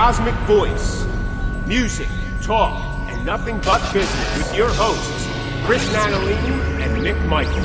Cosmic Voice. Music, talk, and nothing but business with your hosts, Chris Nanolini and Mick Michaels.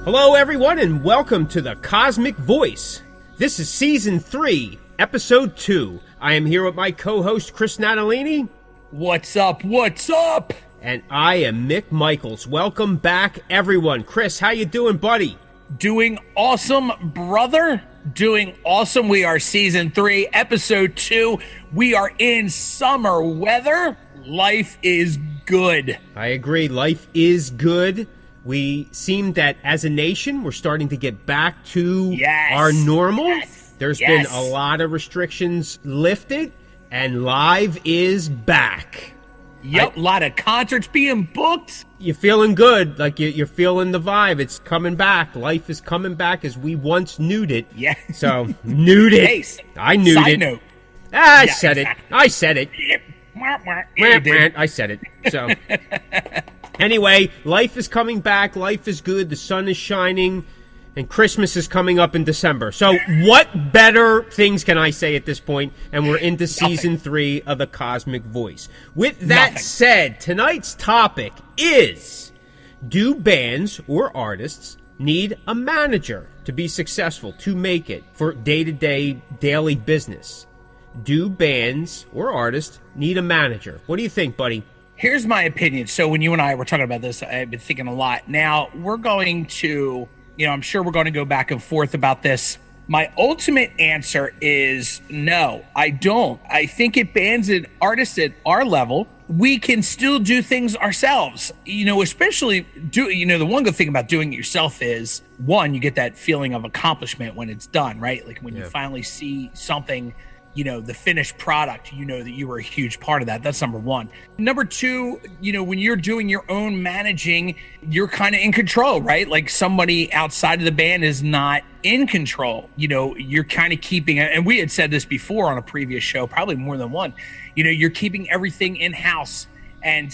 Hello, everyone, and welcome to the Cosmic Voice. This is Season 3, Episode 2. I am here with my co-host, Chris Nanolini. What's up? What's up? And I am Mick Michaels. Welcome back, everyone. Chris, how you doing, buddy? Doing awesome, brother. Doing awesome. We are Season 3, Episode 2. We are in summer weather. Life is good. I agree. Life is good. We seem that as a nation, we're starting to get back to our normal. There's been a lot of restrictions lifted, and live is back. Yep, a lot of concerts being booked. You're feeling good, like you're feeling the vibe. It's coming back. Life is coming back as we once knew it. Yeah. So, knew it. Hey, I knew it. Side note. I said it. I said it. Yeah, I said it. So, anyway, life is coming back. Life is good. The sun is shining. And Christmas is coming up in December. So what better things can I say at this point? And we're into Season 3 of the Cosmic Voice. With that said, tonight's topic is, do bands or artists need a manager to be successful, to make it for day-to-day, daily business? Do bands or artists need a manager? What do you think, buddy? Here's my opinion. So when you and I were talking about this, I've been thinking a lot. Now, we're going to... I'm sure we're going to go back and forth about this. My ultimate answer is no, I don't. I think it bands an artist at our level. We can still do things ourselves, especially the one good thing about doing it yourself is, one, you get that feeling of accomplishment when it's done, right? Like when you finally see something, the finished product, that you were a huge part of that. That's number one. Number two, when you're doing your own managing, you're kind of in control, right? Like somebody outside of the band is not in control. You're kind of keeping, and we had said this before on a previous show, probably more than one, you're keeping everything in-house. And,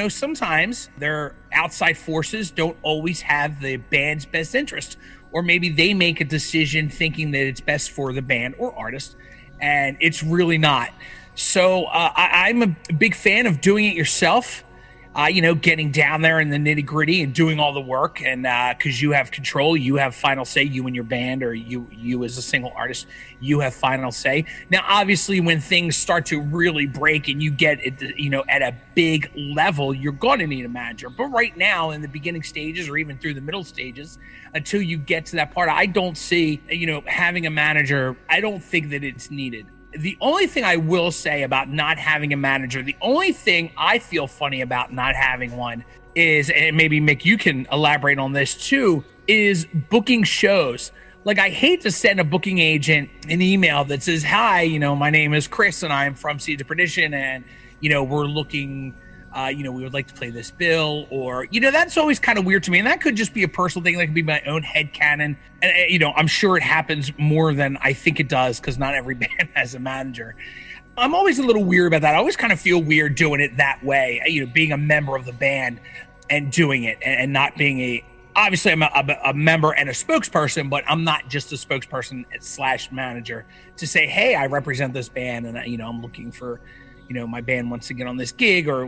sometimes their outside forces don't always have the band's best interest, or maybe they make a decision thinking that it's best for the band or artist, and it's really not. So I'm a big fan of doing it yourself, getting down there in the nitty gritty and doing all the work. And because you have control, you have final say, you and your band, or you as a single artist, you have final say. Now, obviously, when things start to really break and you get it, at a big level, you're going to need a manager. But right now, in the beginning stages or even through the middle stages, until you get to that part, I don't see, having a manager. I don't think that it's needed. The only thing I will say about not having a manager, the only thing I feel funny about not having one is, and maybe Mick, you can elaborate on this too, is booking shows. Like, I hate to send a booking agent an email that says, hi, my name is Chris and I'm from Seeds of Perdition, and, we're looking, we would like to play this bill, or, that's always kind of weird to me. And that could just be a personal thing. That could be my own headcanon. And, I'm sure it happens more than I think it does, because not every band has a manager. I'm always a little weird about that. I always kind of feel weird doing it that way, being a member of the band and doing it, and not being obviously I'm a member and a spokesperson, but I'm not just a spokesperson / manager to say, hey, I represent this band, and I'm looking for, my band wants to get on this gig, or,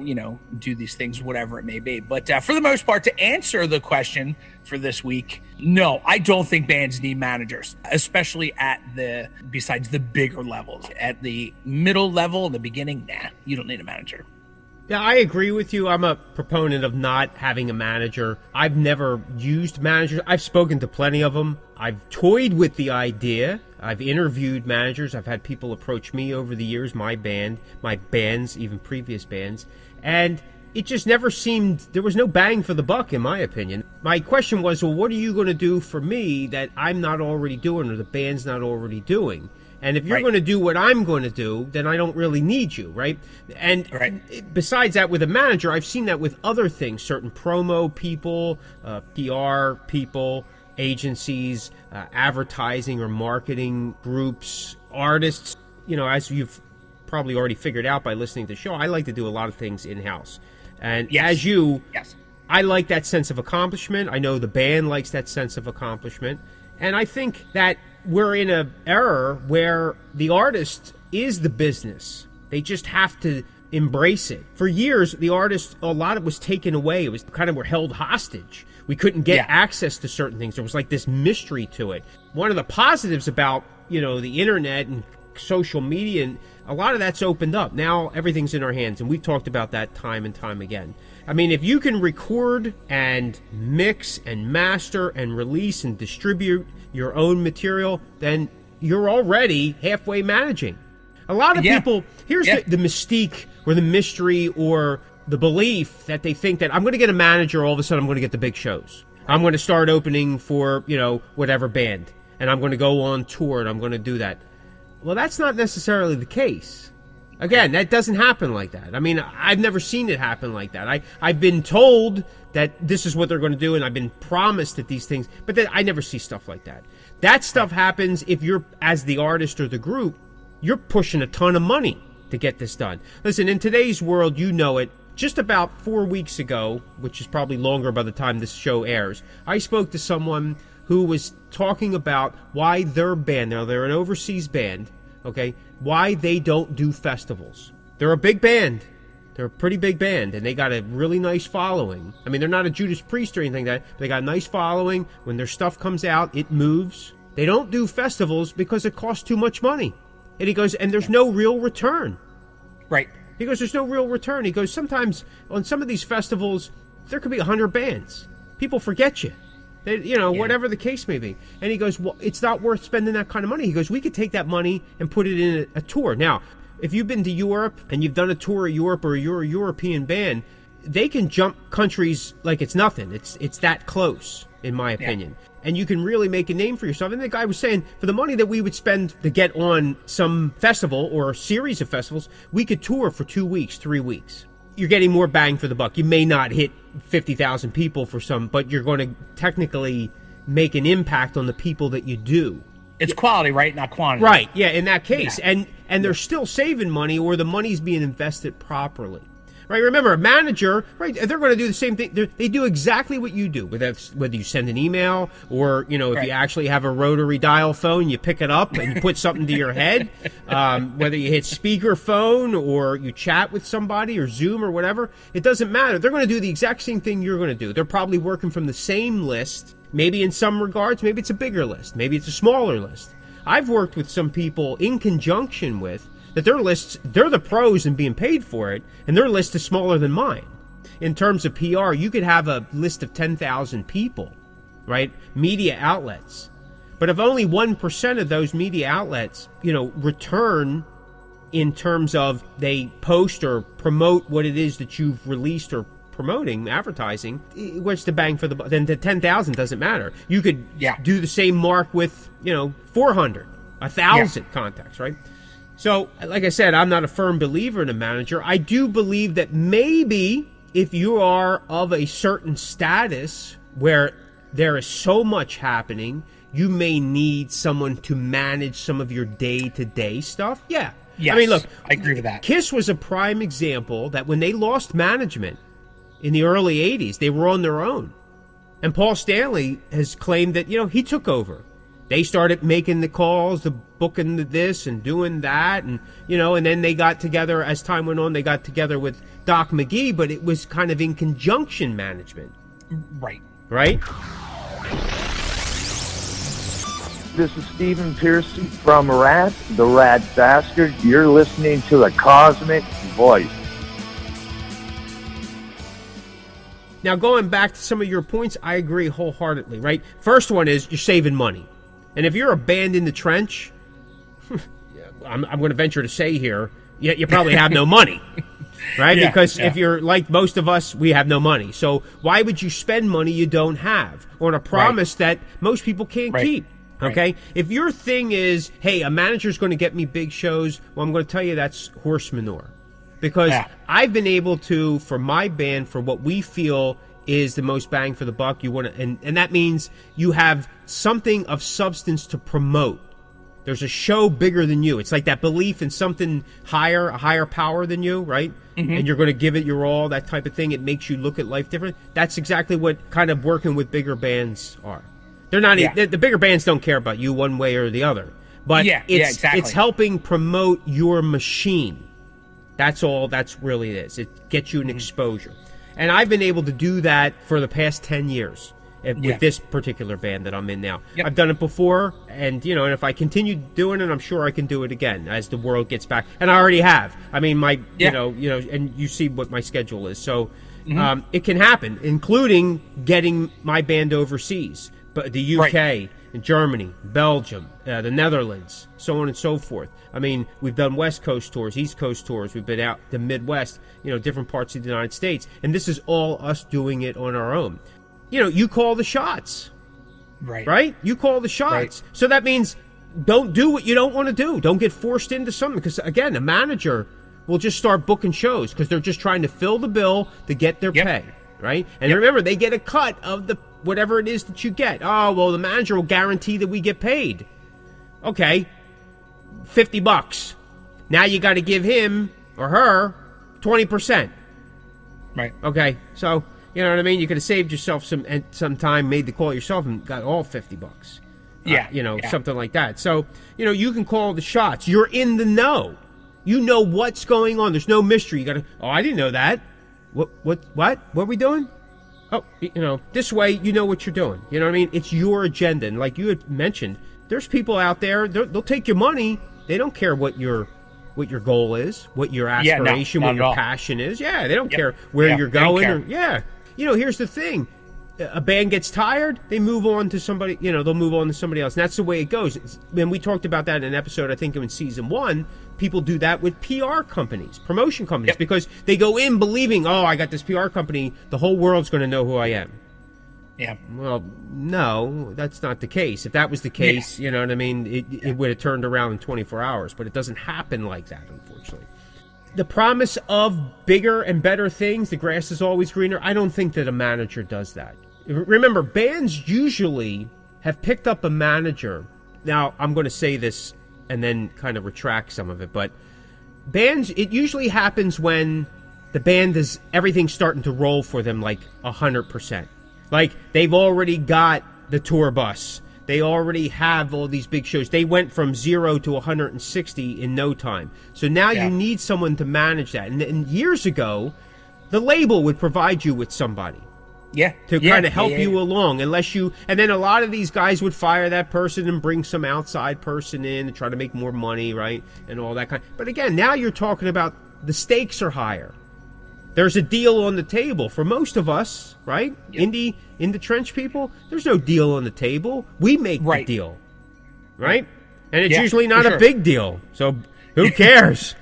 do these things, whatever it may be. But for the most part, to answer the question for this week, no, I don't think bands need managers, especially besides the bigger levels. At the middle level, in the beginning, nah, you don't need a manager. Yeah, I agree with you. I'm a proponent of not having a manager. I've never used managers. I've spoken to plenty of them. I've toyed with the idea. I've interviewed managers. I've had people approach me over the years, my bands, even previous bands. And it just never seemed, there was no bang for the buck, in my opinion. My question was, well, what are you going to do for me that I'm not already doing, or the band's not already doing? And if you're going to do what I'm going to do, then I don't really need you, right? And besides that, with a manager, I've seen that with other things, certain promo people, PR people, agencies, advertising or marketing groups, artists. As you've probably already figured out by listening to the show, I like to do a lot of things in-house. And as you I like that sense of accomplishment. I know the band likes that sense of accomplishment. And I think that we're in an era where the artist is the business. They just have to embrace it. For years, the artist, a lot of it was taken away. It was kind of, were held hostage. We couldn't get access to certain things. There was like this mystery to it. One of the positives about, the internet and social media, and a lot of that's opened up. Now everything's in our hands, and we've talked about that time and time again. I mean, if you can record and mix and master and release and distribute your own material, then you're already halfway managing. A lot of people, here's the mystique or the mystery or the belief that they think that I'm going to get a manager, all of a sudden I'm going to get the big shows. I'm going to start opening for, whatever band, and I'm going to go on tour and I'm going to do that. Well, that's not necessarily the case. Again, that doesn't happen like that. I mean, I've never seen it happen like that. I've been told that this is what they're going to do, and I've been promised that these things, but then I never see stuff like that. That stuff happens if you're, as the artist or the group, you're pushing a ton of money to get this done. Listen, in today's world, it, just about 4 weeks ago, which is probably longer by the time this show airs, I spoke to someone who was talking about why their band, now they're an overseas band, okay, why they don't do festivals. They're a big band. They're a pretty big band, and they got a really nice following. I mean, they're not a Judas Priest or anything like that, but they got a nice following. When their stuff comes out, it moves. They don't do festivals because it costs too much money. And he goes, and there's no real return. Right. He goes, there's no real return. He goes, sometimes on some of these festivals, there could be 100 bands. People forget you. They, whatever the case may be. And he goes, well, it's not worth spending that kind of money. He goes, we could take that money and put it in a tour. Now, if you've been to Europe and you've done a tour of Europe or you're a European band, they can jump countries like it's nothing. It's that close, in my opinion. Yeah. And you can really make a name for yourself. And the guy was saying, for the money that we would spend to get on some festival or a series of festivals, we could tour for 2 weeks, 3 weeks. You're getting more bang for the buck. You may not hit 50,000 people for some, but you're going to technically make an impact on the people that you do. It's quality, right? Not quantity. Right, yeah, in that case. Yeah. And they're still saving money, or the money's being invested properly. Right, remember, a manager, right, they're going to do the same thing. They do exactly what you do, whether you send an email or, if you actually have a rotary dial phone, you pick it up and you put something to your head, whether you hit speakerphone or you chat with somebody or Zoom or whatever, it doesn't matter. They're going to do the exact same thing you're going to do. They're probably working from the same list. Maybe in some regards, maybe it's a bigger list. Maybe it's a smaller list. I've worked with some people in conjunction with that their lists, they're the pros in being paid for it, and their list is smaller than mine. In terms of PR, you could have a list of 10,000 people, right? Media outlets. But if only 1% of those media outlets, return in terms of they post or promote what it is that you've released or promoting, advertising, what's the bang for the buck? Then the 10,000 doesn't matter. You could do the same mark with, 400, 1,000 contacts, right? So, like I said, I'm not a firm believer in a manager. I do believe that maybe if you are of a certain status where there is so much happening, you may need someone to manage some of your day-to-day stuff. Yeah. Yes, I mean, look, I agree with that. KISS was a prime example that when they lost management in the early 80s, they were on their own. And Paul Stanley has claimed that, he took over. They started making the calls, the booking this and doing that, and and then they got together as time went on. They got together with Doc McGee, but it was kind of in conjunction management. Right. This is Stephen Piercy from Rat, the Rat Bastard. You're listening to the Cosmick Voice. Now, going back to some of your points, I agree wholeheartedly, right? First one is you're saving money. And if you're a band in the trench, I'm going to venture to say here, you probably have no money, right? Because if you're like most of us, we have no money. So why would you spend money you don't have on a promise that most people can't keep? Okay? Right. If your thing is, hey, a manager's going to get me big shows, well, I'm going to tell you that's horse manure. Because I've been able to, for my band, for what we feel is the most bang for the buck, you want to, and that means you have something of substance to promote. There's a show bigger than you. It's like that belief in something higher, a higher power than you, right? And you're going to give it your all, that type of thing. It makes you look at life different. That's exactly what kind of working with bigger bands are. They're not the bigger bands don't care about you one way or the other. But it's helping promote your machine. That's all that's really it is. It gets you an exposure. And I've been able to do that for the past 10 years. With this particular band that I'm in now. I've done it before, and and if I continue doing it, I'm sure I can do it again as the world gets back. And I already have. I mean, and you see what my schedule is. So it can happen, including getting my band overseas, but the UK, and Germany, Belgium, the Netherlands, so on and so forth. I mean, we've done West Coast tours, East Coast tours. We've been out the Midwest, different parts of the United States, and this is all us doing it on our own. You call the shots. Right? You call the shots. Right. So that means don't do what you don't want to do. Don't get forced into something. Because, again, a manager will just start booking shows because they're just trying to fill the bill to get their pay. Right? And remember, they get a cut of the whatever it is that you get. Oh, well, the manager will guarantee that we get paid. Okay. $50. Now you got to give him or her 20%. Right. Okay. So... You know what I mean? You could have saved yourself some time, made the call yourself, and got all $50. Something like that. So, you can call the shots. You're in the know. You know what's going on. There's no mystery. You got to, I didn't know that. What are we doing? Oh, this way you know what you're doing. You know what I mean? It's your agenda. And like you had mentioned, there's people out there, they'll take your money. They don't care what your goal is, what your aspiration, what your passion is. Yeah, they don't care where you're going. Here's the thing. A band gets tired, they move on to somebody, they'll move on to somebody else. And that's the way it goes. And we talked about that in an episode, I think in season 1. People do that with PR companies, promotion companies, because they go in believing, I got this PR company, the whole world's going to know who I am. Yeah. Well, no, that's not the case. If that was the case, you know what I mean, it would have turned around in 24 hours. But it doesn't happen like that, unfortunately. The promise of bigger and better things, the grass is always greener, I don't think that a manager does that. Remember, bands usually have picked up a manager. Now, I'm going to say this and then kind of retract some of it, but bands, it usually happens when the band is, everything's starting to roll for them like 100%. Like, they've already got the tour bus. They already have all these big shows. They went from 0 to 160 in no time. So now you need someone to manage that. And years ago, the label would provide you with somebody. To kind of help you along, and then a lot of these guys would fire that person and bring some outside person in and try to make more money, right? And all that kind. But again, now you're talking about the stakes are higher. There's a deal on the table for most of us, right? Indie, in the trench people, there's no deal on the table. We make the deal, right? And it's usually not a big deal. So who cares,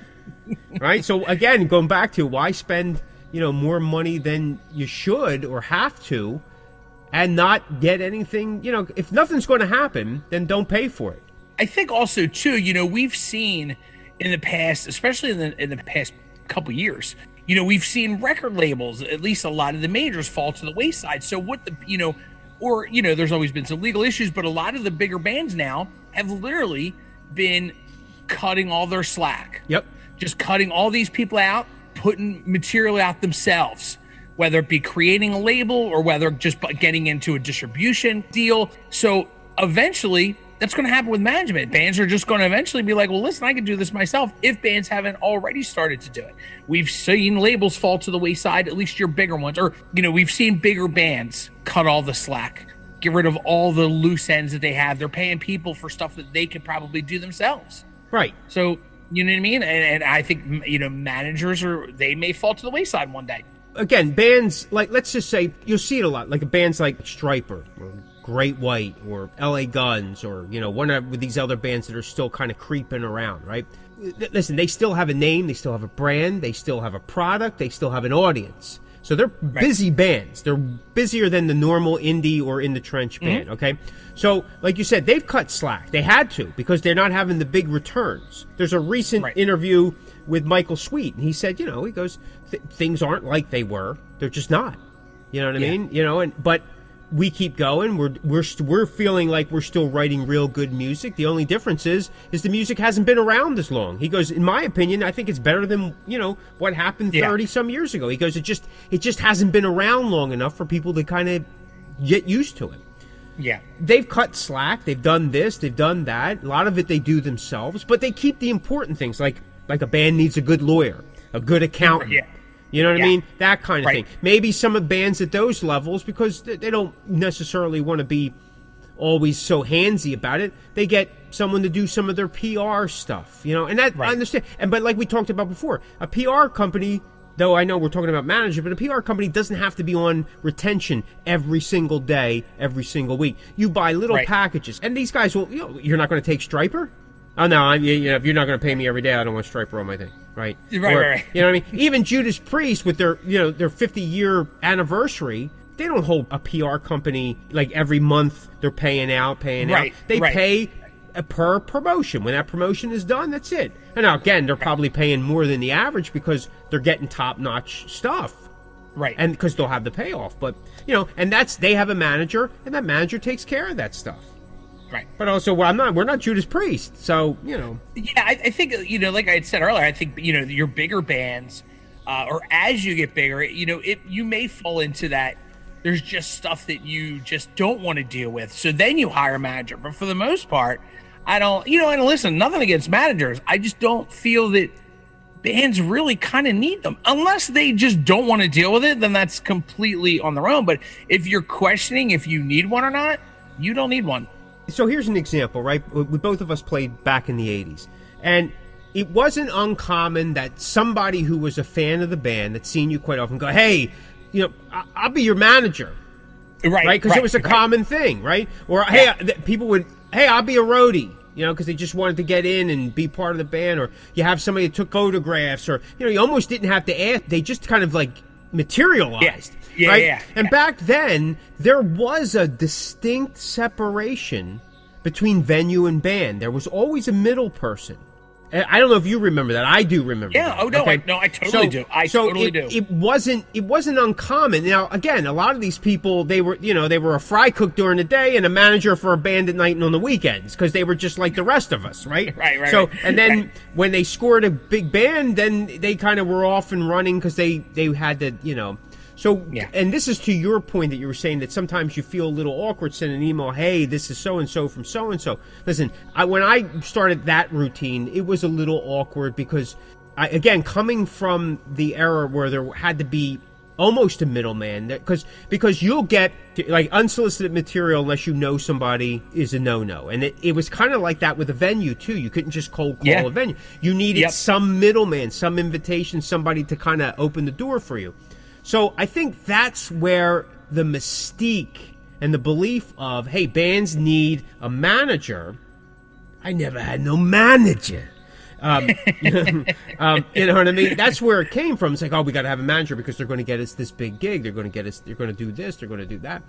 right? So again, going back to why spend, more money than you should or have to and not get anything, if nothing's going to happen, then don't pay for it. I think also too, we've seen in the past, especially in the past couple years, we've seen record labels, at least a lot of the majors, fall to the wayside. So what there's always been some legal issues, but a lot of the bigger bands now have literally been cutting all their slack. Just cutting all these people out, putting material out themselves, whether it be creating a label or whether just getting into a distribution deal. So eventually, that's going to happen with management. Bands are just going to eventually be like, well, listen, I can do this myself, if bands haven't already started to do it. We've seen labels fall to the wayside, at least your bigger ones. Or, we've seen bigger bands cut all the slack, get rid of all the loose ends that they have. They're paying people for stuff that they could probably do themselves. Right. So, you know what I mean? And I think, managers, they may fall to the wayside one day. Again, bands, like, let's just say, you'll see it a lot, like bands like Striper, or Great White, or LA Guns, or one of these other bands that are still kind of creeping around, right? Listen, they still have a name, they still have a brand, they still have a product, they still have an audience. So they're busy bands. They're busier than the normal indie or in the trench band, okay? So, like you said, they've cut slack. They had to, because they're not having the big returns. There's a recent interview with Michael Sweet, and he said, he goes, things aren't like they were. They're just not. You know what I mean? But we keep going. We're feeling like we're still writing real good music. The only difference is the music hasn't been around as long. He goes, in my opinion, I think it's better than what happened 30 some years ago. He goes, it just hasn't been around long enough for people to kind of get used to it. Yeah, they've cut slack. They've done this. They've done that. A lot of it they do themselves, but they keep the important things like a band needs a good lawyer, a good accountant. Yeah. You know what I mean? That kind of Right. thing. Maybe some of bands at those levels, because they don't necessarily want to be always so handsy about it, they get someone to do some of their PR stuff, and that I understand. But like we talked about before, a PR company, though I know we're talking about manager, but a PR company doesn't have to be on retention every single day, every single week. You buy little packages, and these guys will, you're not going to take Striper? Oh no, if you're not going to pay me every day, I don't want Striper on my thing, right? Right. You know what I mean? Even Judas Priest with their 50-year anniversary, they don't hold a PR company like every month they're paying out. They pay per promotion. When that promotion is done, that's it. And now again, they're probably paying more than the average because they're getting top-notch stuff. Right. And because they'll have the payoff. But, and they have a manager, and that manager takes care of that stuff. Right. But also, we're not Judas Priest, so, Yeah, I think, like I had said earlier, I think, your bigger bands, or as you get bigger, you may fall into that. There's just stuff that you just don't want to deal with. So then you hire a manager. But for the most part, I don't, and listen, nothing against managers. I just don't feel that bands really kind of need them. Unless they just don't want to deal with it, then that's completely on their own. But if you're questioning if you need one or not, you don't need one. So here's an example, right? We both of us played back in the 80s. And it wasn't uncommon that somebody who was a fan of the band that seen you quite often go, hey, I'll be your manager. Right? Because it was a common thing, right? Or, hey, people would, hey, I'll be a roadie, because they just wanted to get in and be part of the band. Or you have somebody that took photographs, or, you almost didn't have to ask. They just kind of like materialized. And back then, there was a distinct separation between venue and band. There was always a middle person. I don't know if you remember that. I do remember. Yeah. That. Oh no. Okay? I totally do. I totally do. It wasn't uncommon. Now, again, a lot of these people, they were a fry cook during the day and a manager for a band at night and on the weekends because they were just like the rest of us, right? Right. So, and then when they scored a big band, then they kind of were off and running because they had to, So, and this is to your point that you were saying that sometimes you feel a little awkward sending an email, hey, this is so-and-so from so-and-so. Listen, when I started that routine, it was a little awkward because, again, coming from the era where there had to be almost a middleman, because you'll get, like, unsolicited material unless you know somebody is a no-no. And it was kind of like that with a venue, too. You couldn't just cold call a venue. You needed some middleman, some invitation, somebody to kind of open the door for you. So I think that's where the mystique and the belief of, hey, bands need a manager. I never had no manager. You know what I mean? That's where it came from. It's like, oh, we got to have a manager because they're going to get us this big gig. They're going to do this. They're going to do that.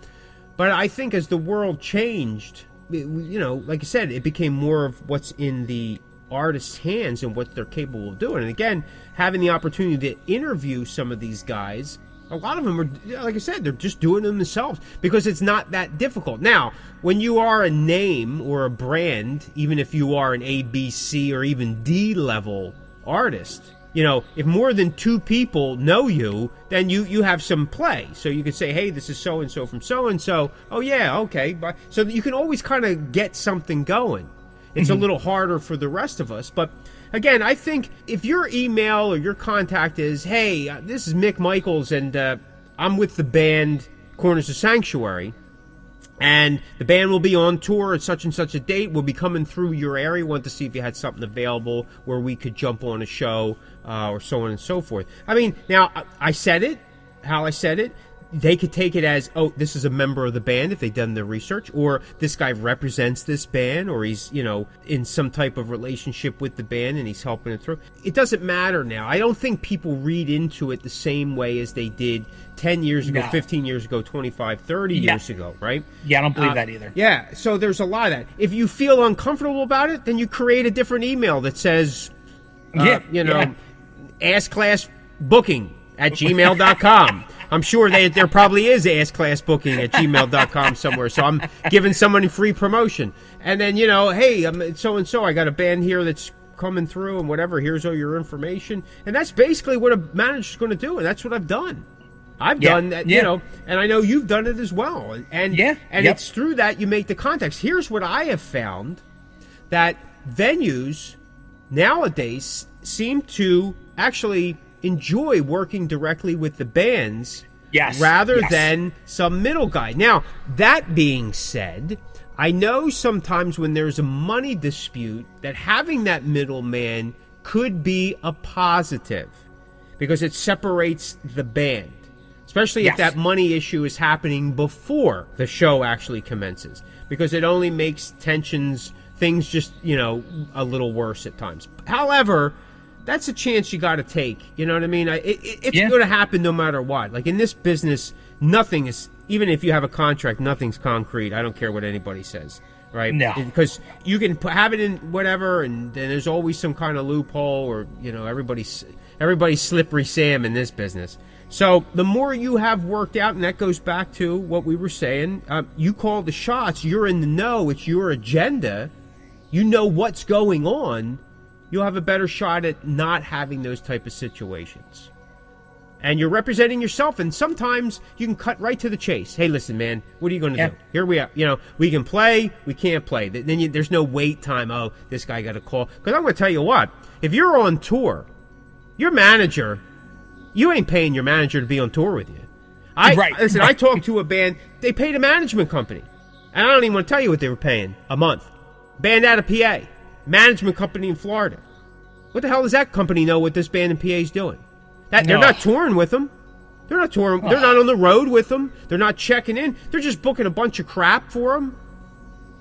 But I think as the world changed, like I said, it became more of what's in the artists' hands and what they're capable of doing. And again, having the opportunity to interview some of these guys, a lot of them are, like I said, they're just doing them themselves because it's not that difficult. Now, when you are a name or a brand, even if you are an A, B, C, or even D level artist, if more than two people know you, then you have some play. So you could say, hey, this is so-and-so from so-and-so. Oh, yeah, okay. So you can always kind of get something going. It's a little harder for the rest of us. But again, I think if your email or your contact is, hey, this is Mick Michaels, and I'm with the band Corners of Sanctuary, and the band will be on tour at such and such a date. We'll be coming through your area. Want to see if you had something available where we could jump on a show or so on and so forth. I mean, now, I said it, how I said it. They could take it as, oh, this is a member of the band if they've done their research, or this guy represents this band, or he's, in some type of relationship with the band and he's helping it through. It doesn't matter now. I don't think people read into it the same way as they did 10 years ago, 15 years ago, 25, 30 years ago, right? Yeah, I don't believe that either. Yeah, so there's a lot of that. If you feel uncomfortable about it, then you create a different email that says, askclassbooking@gmail.com. I'm sure there probably is assclassbooking@gmail.com somewhere. So I'm giving someone free promotion. And then, hey, I'm so-and-so. I got a band here that's coming through and whatever. Here's all your information. And that's basically what a manager's going to do. And that's what I've done. I've done that, and I know you've done it as well. And it's through that you make the contacts. Here's what I have found, that venues nowadays seem to actually enjoy working directly with the bands rather than some middle guy. Now, that being said, I know sometimes when there's a money dispute that having that middleman could be a positive because it separates the band, especially if that money issue is happening before the show actually commences, because it only makes things just, a little worse at times. However, that's a chance you got to take. You know what I mean? It's going to happen no matter what. Like in this business, nothing is, even if you have a contract, nothing's concrete. I don't care what anybody says, right? No. Because you can have it in whatever, and then there's always some kind of loophole, or, everybody's slippery Sam in this business. So the more you have worked out, and that goes back to what we were saying, you call the shots, you're in the know, it's your agenda, you know what's going on, you'll have a better shot at not having those type of situations. And you're representing yourself, and sometimes you can cut right to the chase. Hey, listen, man, what are you going to do? Here we are. We can play, we can't play. Then there's no wait time. Oh, this guy got a call. Because I'm going to tell you what, if you're on tour, your manager, you ain't paying your manager to be on tour with you. I talked to a band, they paid a management company. And I don't even want to tell you what they were paying a month. Band out of PA. Management company in Florida. What the hell does that company know what this band in PA is doing? They're not touring with them. They're not touring. They're not on the road with them. They're not checking in. They're just booking a bunch of crap for them.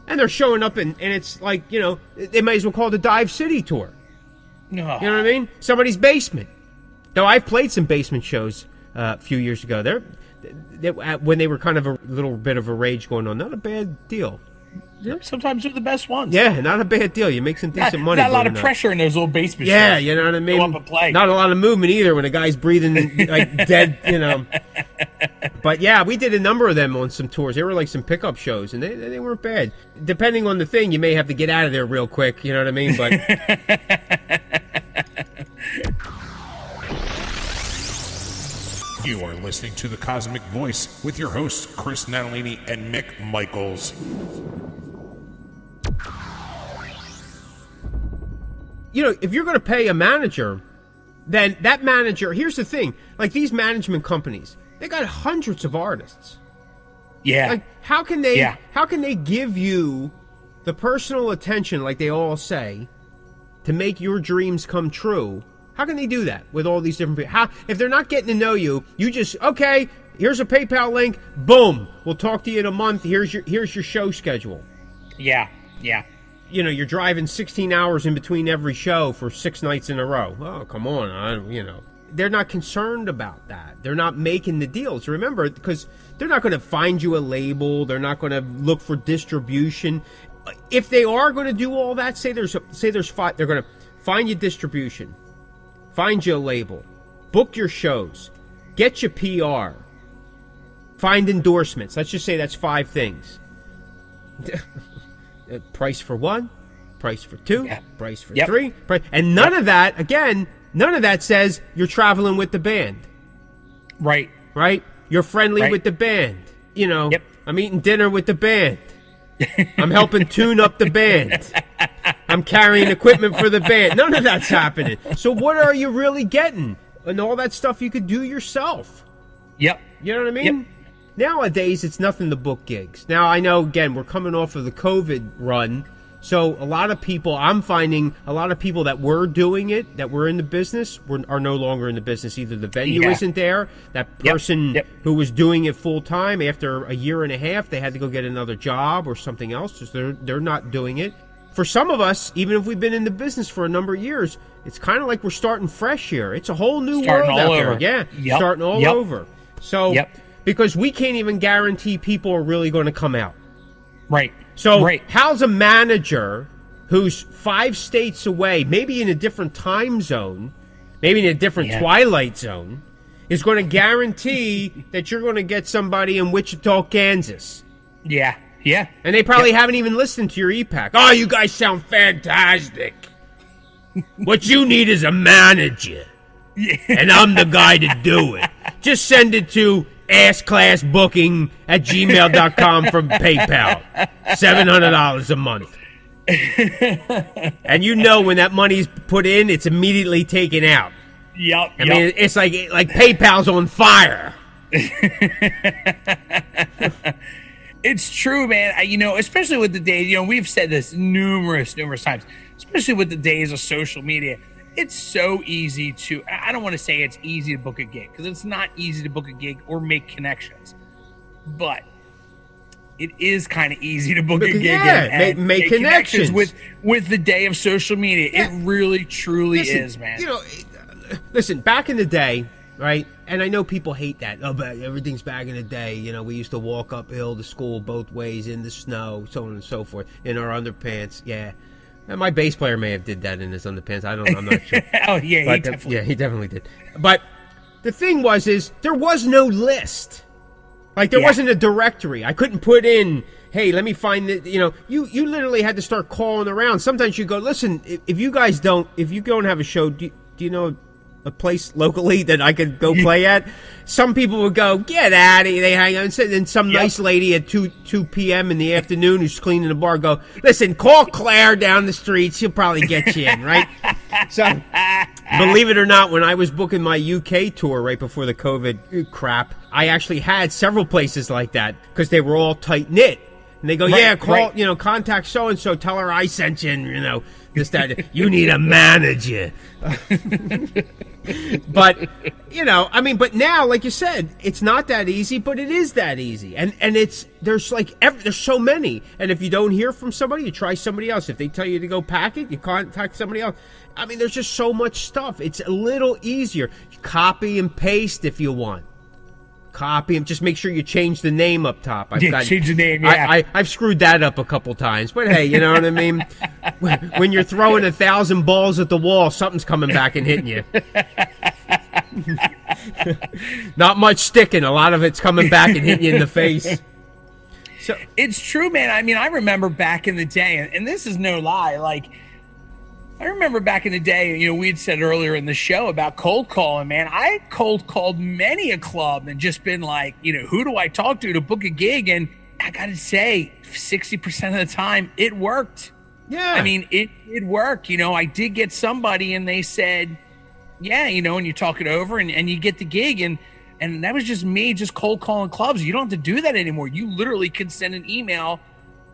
And they're showing up, and it's like, they might as well call it a Dive City tour. No. You know what I mean? Somebody's basement. Though I've played some basement shows a few years ago. When they were kind of a little bit of a rage going on. Not a bad deal. Sometimes they're the best ones. Yeah, not a bad deal. You make some decent money. Not a lot of pressure in those little basement shows. Yeah, you know what I mean? Go up and play. Not a lot of movement either when a guy's breathing like dead, But yeah, we did a number of them on some tours. They were like some pickup shows, and they weren't bad. Depending on the thing, you may have to get out of there real quick, you know what I mean? But You are listening to The Cosmic Voice with your hosts, Chris Natalini and Mick Michaels. If you're going to pay a manager, then that manager, here's the thing, like these management companies, they got hundreds of artists. Yeah. Like, how can they give you the personal attention, like they all say, to make your dreams come true? How can they do that with all these different people? If they're not getting to know you, you just, okay, here's a PayPal link, boom, we'll talk to you in a month, here's your show schedule. Yeah. You're driving 16 hours in between every show for 6 nights in a row. Oh, come on, They're not concerned about that. They're not making the deals. Remember, because they're not going to find you a label. They're not going to look for distribution. If they are going to do all that, say there's 5, they're going to find you distribution. Find you a label, book your shows, get you PR, find endorsements. Let's just say that's 5 things. Price for 1, price for 2, price for 3, and none of that says you're traveling with the band. Right. You're friendly with the band. I'm eating dinner with the band. I'm helping tune up the band. I'm carrying equipment for the band. None of that's happening. So what are you really getting? And all that stuff you could do yourself. Yep. You know what I mean? Yep. Nowadays, it's nothing to book gigs. Now, I know, again, we're coming off of the COVID run. So I'm finding a lot of people that were doing it, that were in the business, are no longer in the business. Either the venue isn't there, that person who was doing it full time, after a year and a half, they had to go get another job or something else. So they're not doing it. For some of us, even if we've been in the business for a number of years, it's kind of like we're starting fresh here. It's a whole new world out there. Yeah, starting all over. So, because we can't even guarantee people are really going to come out. Right. So how's a manager who's 5 states away, maybe in a different time zone, maybe in a different twilight zone, is going to guarantee that you're going to get somebody in Wichita, Kansas. Yeah. Yeah. And they probably haven't even listened to your e-pack. Oh, you guys sound fantastic. What you need is a manager. Yeah. And I'm the guy to do it. Just send it to assclassbooking@gmail.com from PayPal. $700 a month. And you know when that money's put in, it's immediately taken out. Yep. I mean, it's like PayPal's on fire. It's true, man. Especially with the days, we've said this numerous times, especially with the days of social media. It's so easy to, I don't want to say it's easy to book a gig, because it's not easy to book a gig or make connections. But it is kind of easy to book a gig and make connections with the day of social media. Yeah. It really, truly is, man. Listen, back in the day, right? And I know people hate that. Oh, but everything's back in the day. We used to walk uphill to school both ways in the snow, so on and so forth, in our underpants. Yeah. And my bass player may have did that in his underpants. I'm not sure. Oh, yeah, he definitely did. But the thing is there was no list. There wasn't a directory. I couldn't put in, hey, let me find it. You literally had to start calling around. Sometimes you go, listen, if you don't have a show, do you know a place locally that I could go play at? Some people would go, get out of here. They hang out. And then some nice lady at 2 p.m. in the afternoon who's cleaning the bar go, listen, call Claire down the street. She'll probably get you in, right? So, believe it or not, when I was booking my UK tour right before the COVID crap, I actually had several places like that because they were all tight-knit. And they go, call, contact so-and-so, tell her I sent you, and, this, that. You need a manager. But, but now, like you said, it's not that easy, but it is that easy. And there's so many. And if you don't hear from somebody, you try somebody else. If they tell you to go pack it, you contact somebody else. I mean, there's just so much stuff. It's a little easier. You copy and paste if you want. Copy and just make sure you change the name up top. Change the name, yeah. I've screwed that up a couple times, but hey, you know what I mean? When you're throwing 1,000 balls at the wall, something's coming back and hitting you. Not much sticking. A lot of it's coming back and hitting you in the face. So it's true, man. I mean, I remember back in the day, and this is no lie, I remember back in the day, we'd said earlier in the show about cold calling, man. I cold called many a club and just been like, who do I talk to book a gig? And I got to say, 60% of the time, it worked. Yeah. I mean, it worked. I did get somebody and they said, yeah, and you talk it over and you get the gig. And that was just me just cold calling clubs. You don't have to do that anymore. You literally can send an email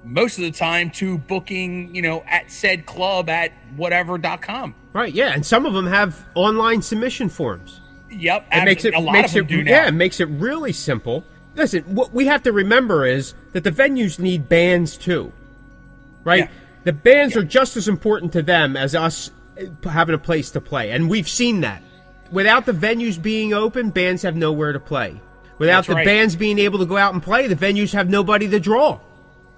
most of the time to booking, at said club at whatever.com. Right, yeah. And some of them have online submission forms. Yep. A lot of them do now. Yeah, it makes it really simple. Listen, what we have to remember is that the venues need bands too. Right? Yeah. The bands are just as important to them as us having a place to play. And we've seen that. Without the venues being open, bands have nowhere to play. Without the bands being able to go out and play, the venues have nobody to draw.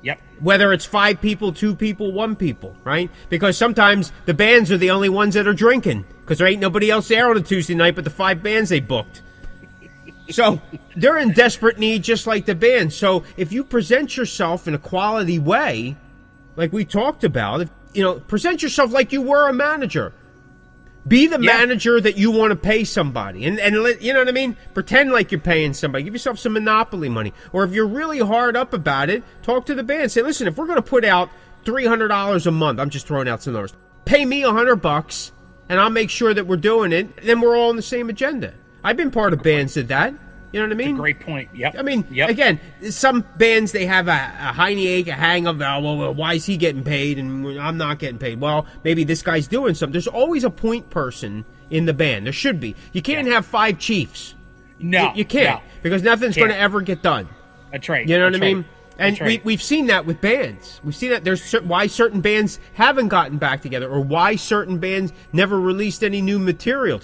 Yep. Whether it's 5 people, 2 people, 1 people, right? Because sometimes the bands are the only ones that are drinking because there ain't nobody else there on a Tuesday night but the 5 bands they booked. So they're in desperate need just like the band. So if you present yourself in a quality way, like we talked about, present yourself like you were a manager. Be the manager that you want to pay somebody. And you know what I mean? Pretend like you're paying somebody. Give yourself some Monopoly money. Or if you're really hard up about it, talk to the band. Say, listen, if we're going to put out $300 a month, I'm just throwing out some numbers, pay me $100 and I'll make sure that we're doing it. Then we're all on the same agenda. I've been part of bands that You know what I mean? That's a great point. Yep. I mean, again, some bands, they have a hiney ache, a hang of, well, why is he getting paid and I'm not getting paid? Well, maybe this guy's doing something. There's always a point person in the band. There should be. You can't have 5 chiefs. No. You can't. Because nothing's going to ever get done. That's right. You know what I mean? And we've seen that with bands. We've seen that. There's why certain bands haven't gotten back together or why certain bands never released any new material.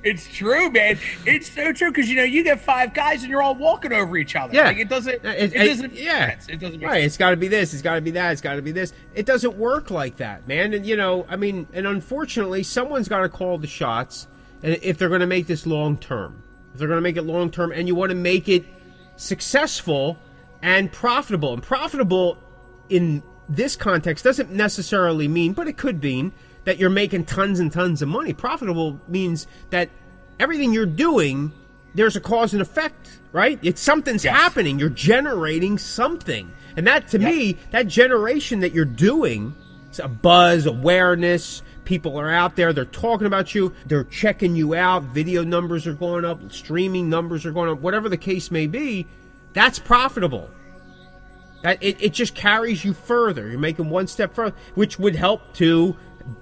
It's true, man. It's so true because you get 5 guys and you're all walking over each other. Yeah, it doesn't. It doesn't make sense. It doesn't make sense. It's got to be this. It's got to be that. It's got to be this. It doesn't work like that, man. And and unfortunately, someone's got to call the shots. and if they're going to make this long term. If they're going to make it long term, and you want to make it successful and profitable. And profitable in this context doesn't necessarily mean, but it could mean, that you're making tons and tons of money. Profitable means that everything you're doing, there's a cause and effect, right? It's something's happening. You're generating something. And that, to me, that generation that you're doing, it's a buzz, awareness. People are out there. They're talking about you. They're checking you out. Video numbers are going up. Streaming numbers are going up. Whatever the case may be, that's profitable. That it just carries you further. You're making one step further, which would help to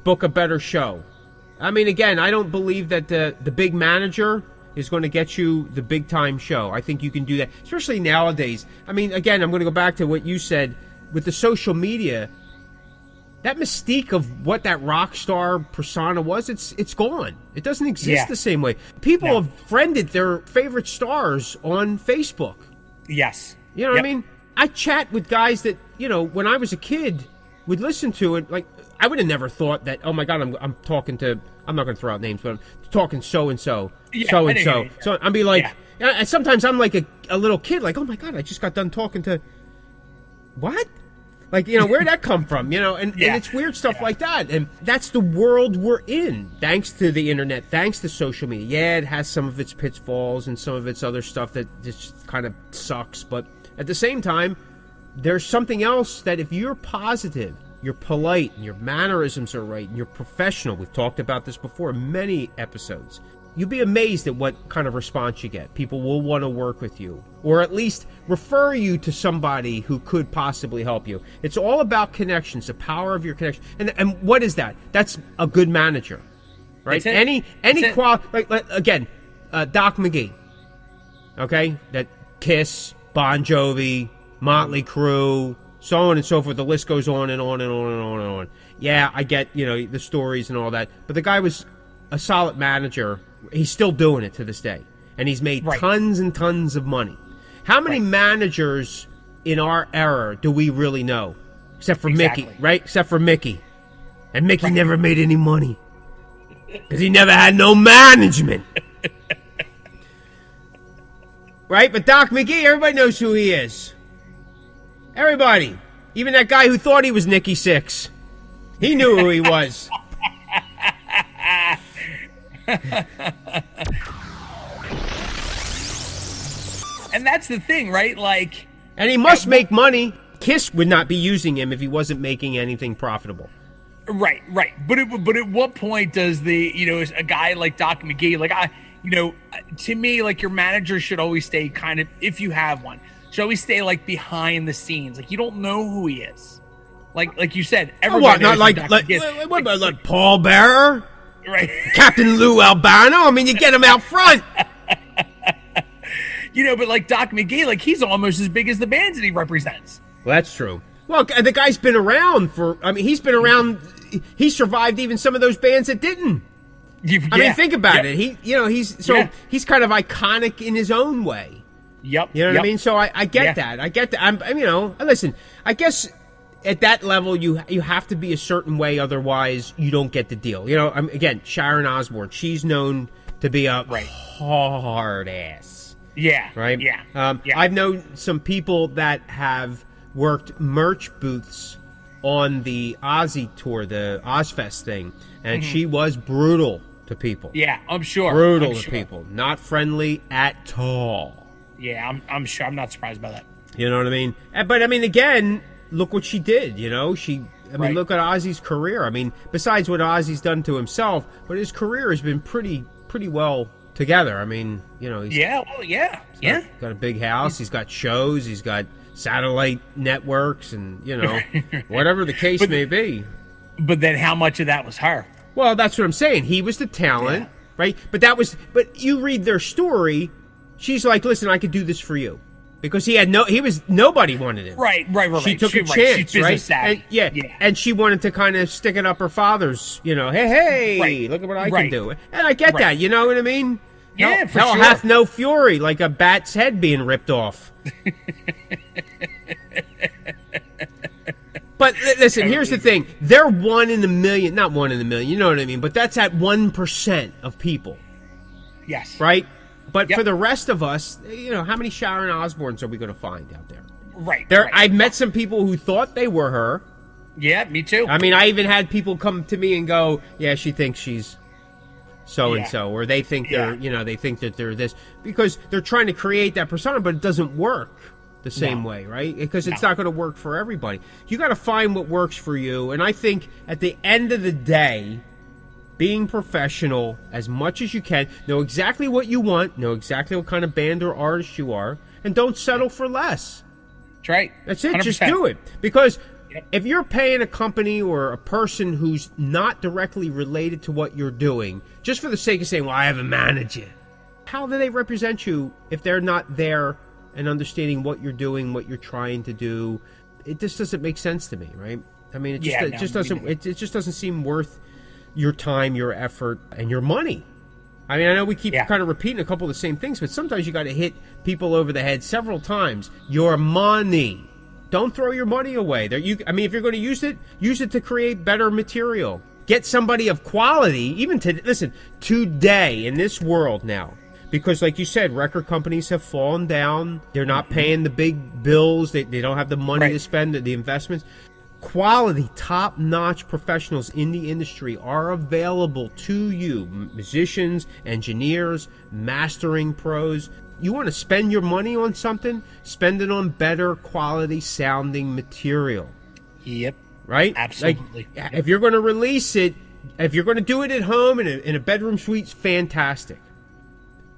book a better show. I mean, again, I don't believe that the big manager is going to get you the big time show. I think you can do that, especially nowadays. I mean, again, I'm going to go back to what you said with the social media. That mystique of what that rock star persona was, it's gone. It doesn't exist the same way. People have friended their favorite stars on Facebook. Yes. You know what I mean? I chat with guys that, when I was a kid, would listen to it. Like, I would have never thought that, oh my God, I'm talking to, I'm not going to throw out names, but I'm talking so-and-so, so-and-so. So I'd be like, and sometimes I'm like a little kid, like, oh my God, I just got done talking to, what? Like, where'd that come from? And it's weird stuff like that. And that's the world we're in, thanks to the internet, thanks to social media. Yeah, it has some of its pitfalls and some of its other stuff that just kind of sucks. But at the same time, there's something else that if you're positive, you're polite, and your mannerisms are right, and you're professional. We've talked about this before in many episodes. You'll be amazed at what kind of response you get. People will want to work with you, or at least refer you to somebody who could possibly help you. It's all about connections, the power of your connection. And what is that? That's a good manager, right? Any quality, like again, Doc McGee, okay? That Kiss, Bon Jovi, Motley Crue, so on and so forth. The list goes on and on and on and on and on. Yeah, I get, the stories and all that. But the guy was a solid manager. He's still doing it to this day. And he's made tons and tons of money. How many managers in our era do we really know? Except for Mickey, right? Except for Mickey. And Mickey never made any money. Because he never had no management. Right? But Doc McGee, everybody knows who he is. Everybody. Even that guy who thought he was Nikki Sixx. He knew who he was. And that's the thing, right? Like, and he must make money. Kiss would not be using him if he wasn't making anything profitable. Right. But at what point does a guy like Doc McGee, like to me, like your manager should always stay kind of, if you have one, should always stay like behind the scenes. Like you don't know who he is. Like you said, everybody knows what about like Paul Bearer? Right. Captain Lou Albano? I mean, you get him out front. But like Doc McGee, like he's almost as big as the bands that he represents. Well, that's true. Well, the guy's been around he's been around. He survived even some of those bands that didn't. I mean, think about it. He's kind of iconic in his own way. Yep. You know what I mean? So I get that. I get that. Listen, I guess at that level you have to be a certain way, otherwise you don't get the deal. Again, Sharon Osbourne, she's known to be a hard ass. Yeah. Right? Yeah. I've known some people that have worked merch booths on the Ozzy tour, the Ozfest thing, and she was brutal to people. Yeah, I'm sure. Brutal to people. Not friendly at all. Yeah, I'm sure. I'm not surprised by that. You know what I mean? But, again, look what she did, look at Ozzy's career. Besides what Ozzy's done to himself, but his career has been pretty well together. He's got a big house. He's got shows. He's got satellite networks and, whatever the case may be. But then how much of that was her? Well, that's what I'm saying. He was the talent, right? But you read their story, she's like, listen, I could do this for you. Because nobody wanted him. Right. She took a chance, She's right? savvy. And, and she wanted to kind of stick it up her father's, hey, look at what I can do. And I get that, you know what I mean? Yeah, for Hell sure. hath no fury, like a bat's head being ripped off. But listen, here's the thing. They're 1 in a million, not 1 in a million, you know what I mean? But that's at 1% of people. Yes. Right? But Yep. for the rest of us, how many Sharon Osbournes are we going to find out there? Right. I've met some people who thought they were her. Yeah, me too. I mean, I even had people come to me and go, "Yeah, she thinks she's so and so," or they think they think that they're this, because they're trying to create that persona, but it doesn't work the same way, right? Because it's not going to work for everybody. You got to find what works for you, and I think at the end of the day, being professional as much as you can, know exactly what you want, know exactly what kind of band or artist you are, and don't settle for less. That's right. That's it. 100%. Just do it. Because if you're paying a company or a person who's not directly related to what you're doing, just for the sake of saying, well, I have a manager, how do they represent you if they're not there and understanding what you're doing, what you're trying to do? It just doesn't make sense to me, right? I mean, it just doesn't seem worth your time, your effort, and your money. I mean, I know we keep kind of repeating a couple of the same things, but sometimes you got to hit people over the head several times. Your money. Don't throw your money away. If you're going to use it to create better material. Get somebody of quality, today in this world now. Because like you said, record companies have fallen down. They're not paying the big bills. They don't have the money to spend, the investments. Quality, top-notch professionals in the industry are available to you. Musicians, engineers, mastering pros. You want to spend your money on something? Spend it on better quality sounding material. Yep. Right? Absolutely. If you're going to release it, if you're going to do it at home in a bedroom suite, fantastic.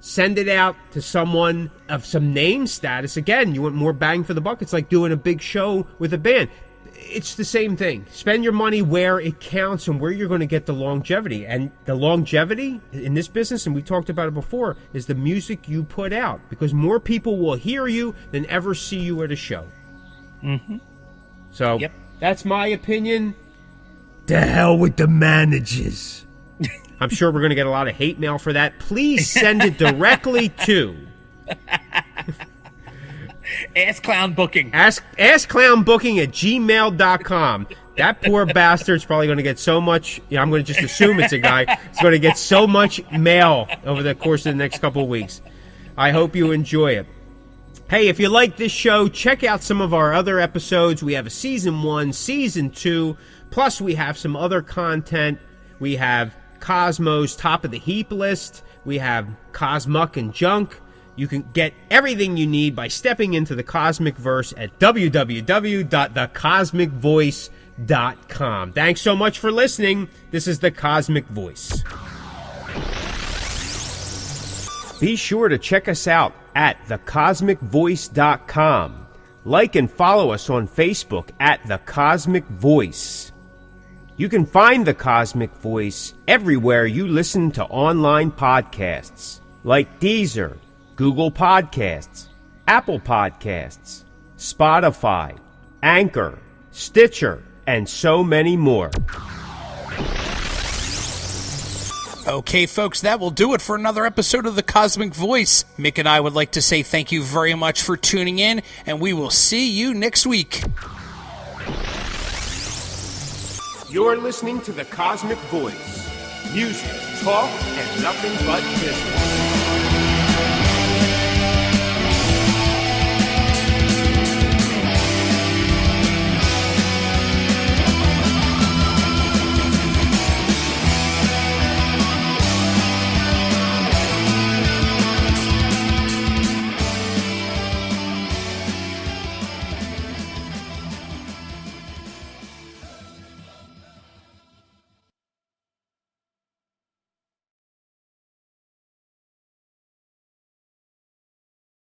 Send it out to someone of some name status. Again, you want more bang for the buck. It's like doing a big show with a band. It's the same thing. Spend your money where it counts and where you're going to get the longevity. And the longevity in this business, and we talked about it before, is the music you put out. Because more people will hear you than ever see you at a show. Mm-hmm. So, that's my opinion. To hell with the managers. I'm sure we're going to get a lot of hate mail for that. Please send it directly to... Ask Clown Booking. AskClownBooking at gmail.com. That poor bastard's probably going to get so much... I'm going to just assume it's a guy. He's going to get so much mail over the course of the next couple of weeks. I hope you enjoy it. Hey, if you like this show, check out some of our other episodes. We have a Season 1, Season 2, plus we have some other content. We have Cosmo's Top of the Heap list. We have Cosmuck and Junk. You can get everything you need by stepping into the Cosmickverse at www.thecosmickvoice.com. Thanks so much for listening. This is the Cosmic Voice. Be sure to check us out at thecosmickvoice.com. Like and follow us on Facebook at The Cosmic Voice. You can find The Cosmic Voice everywhere you listen to online podcasts, like Deezer, Google Podcasts, Apple Podcasts, Spotify, Anchor, Stitcher, and so many more. Okay, folks, that will do it for another episode of The Cosmic Voice. Mick and I would like to say thank you very much for tuning in, and we will see you next week. You're listening to The Cosmic Voice. Music, talk, and nothing but business.